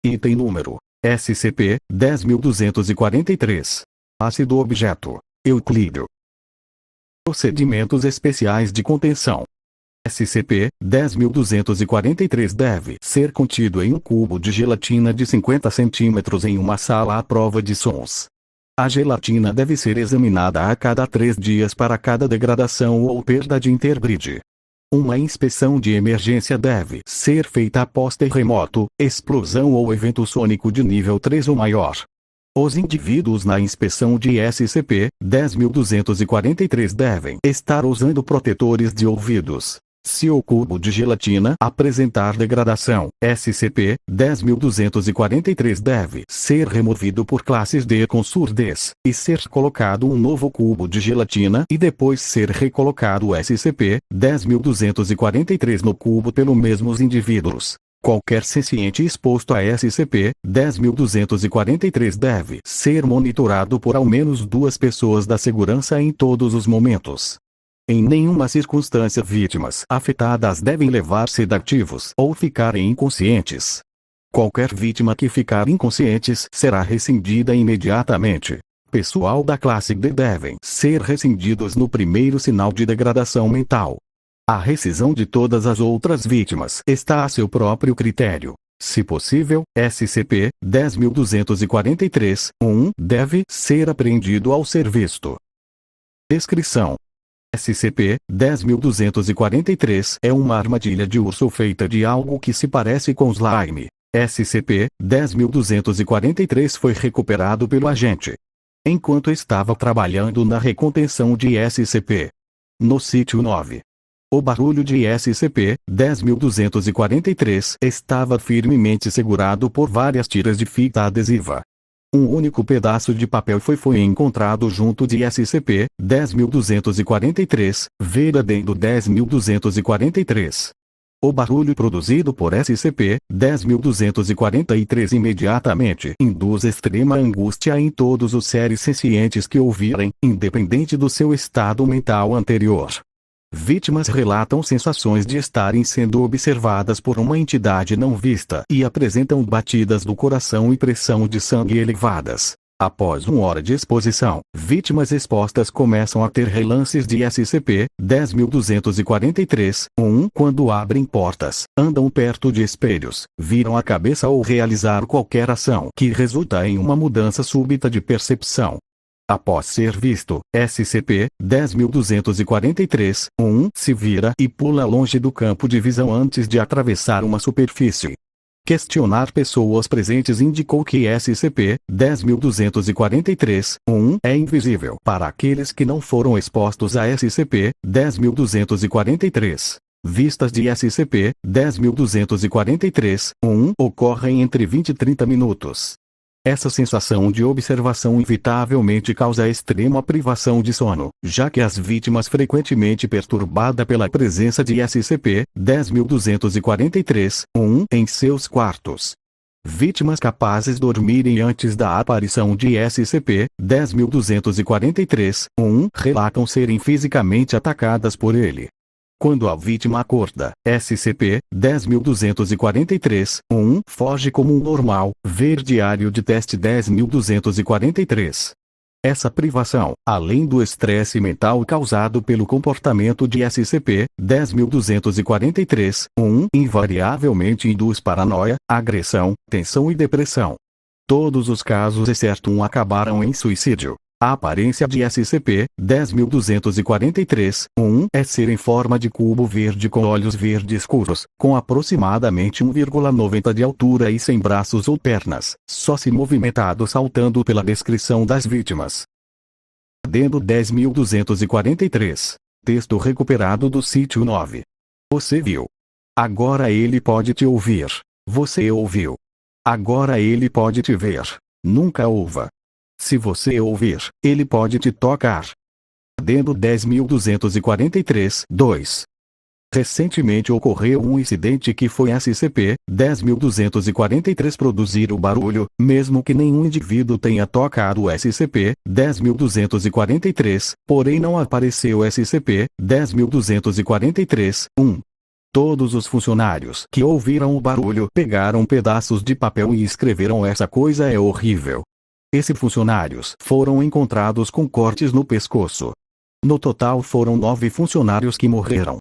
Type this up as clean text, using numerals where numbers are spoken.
Item número SCP-10243. Ácido objeto Euclídeo. Procedimentos especiais de contenção. SCP-10243 deve ser contido em um cubo de gelatina de 50 cm em uma sala à prova de sons. A gelatina deve ser examinada a cada 3 dias para cada degradação ou perda de integridade. Uma inspeção de emergência deve ser feita após terremoto, explosão ou evento sônico de nível 3 ou maior. Os indivíduos na inspeção de SCP-10243 devem estar usando protetores de ouvidos. Se o cubo de gelatina apresentar degradação, SCP-10243 deve ser removido por classes D com surdez, e ser colocado um novo cubo de gelatina e depois ser recolocado o SCP-10243 no cubo pelos mesmos indivíduos. Qualquer senciente exposto a SCP-10243 deve ser monitorado por ao menos 2 pessoas da segurança em todos os momentos. Em nenhuma circunstância vítimas afetadas devem levar sedativos ou ficarem inconscientes. Qualquer vítima que ficar inconscientes será rescindida imediatamente. Pessoal da classe D devem ser rescindidos no primeiro sinal de degradação mental. A rescisão de todas as outras vítimas está a seu próprio critério. Se possível, SCP-10243-1 deve ser apreendido ao ser visto. Descrição: SCP-10243 é uma armadilha de urso feita de algo que se parece com slime. SCP-10243 foi recuperado pelo agente enquanto estava trabalhando na recontenção de SCP. No sítio 9. O barulho de SCP-10243 estava firmemente segurado por várias tiras de fita adesiva. Um único pedaço de papel foi encontrado junto de SCP-10243, verdadeiro 10243. O barulho produzido por SCP-10243 imediatamente induz extrema angústia em todos os seres sencientes que ouvirem, independente do seu estado mental anterior. Vítimas relatam sensações de estarem sendo observadas por uma entidade não vista e apresentam batidas do coração e pressão de sangue elevadas. Após 1 hora de exposição, vítimas expostas começam a ter relances de SCP-10243-1 quando abrem portas, andam perto de espelhos, viram a cabeça ou realizar qualquer ação que resulta em uma mudança súbita de percepção. Após ser visto, SCP-10243-1 se vira e pula longe do campo de visão antes de atravessar uma superfície. Questionar pessoas presentes indicou que SCP-10243-1 é invisível para aqueles que não foram expostos a SCP-10243. Vistas de SCP-10243-1 ocorrem entre 20 e 30 minutos. Essa sensação de observação inevitavelmente causa extrema privação de sono, já que as vítimas frequentemente perturbadas pela presença de SCP-10243-1 em seus quartos. Vítimas capazes de dormirem antes da aparição de SCP-10243-1 relatam serem fisicamente atacadas por ele. Quando a vítima acorda, SCP-10243-1 foge como um normal, ver diário de teste 10243. Essa privação, além do estresse mental causado pelo comportamento de SCP-10243-1, invariavelmente induz paranoia, agressão, tensão e depressão. Todos os casos exceto um acabaram em suicídio. A aparência de SCP-10243-1 é ser em forma de cubo verde com olhos verde escuros, com aproximadamente 1,90 de altura e sem braços ou pernas, só se movimentado saltando pela descrição das vítimas. Adendo 10.243. Texto recuperado do sítio 9. Você viu. Agora ele pode te ouvir. Você ouviu. Agora ele pode te ver. Nunca ouva. Se você ouvir, ele pode te tocar. Adendo 10.243. 2. Recentemente ocorreu um incidente que foi SCP-10243 produzir o barulho, mesmo que nenhum indivíduo tenha tocado o SCP-10243, porém não apareceu SCP-10243-1. Todos os funcionários que ouviram o barulho pegaram pedaços de papel e escreveram: essa coisa é horrível. Esses funcionários foram encontrados com cortes no pescoço. No total foram 9 funcionários que morreram.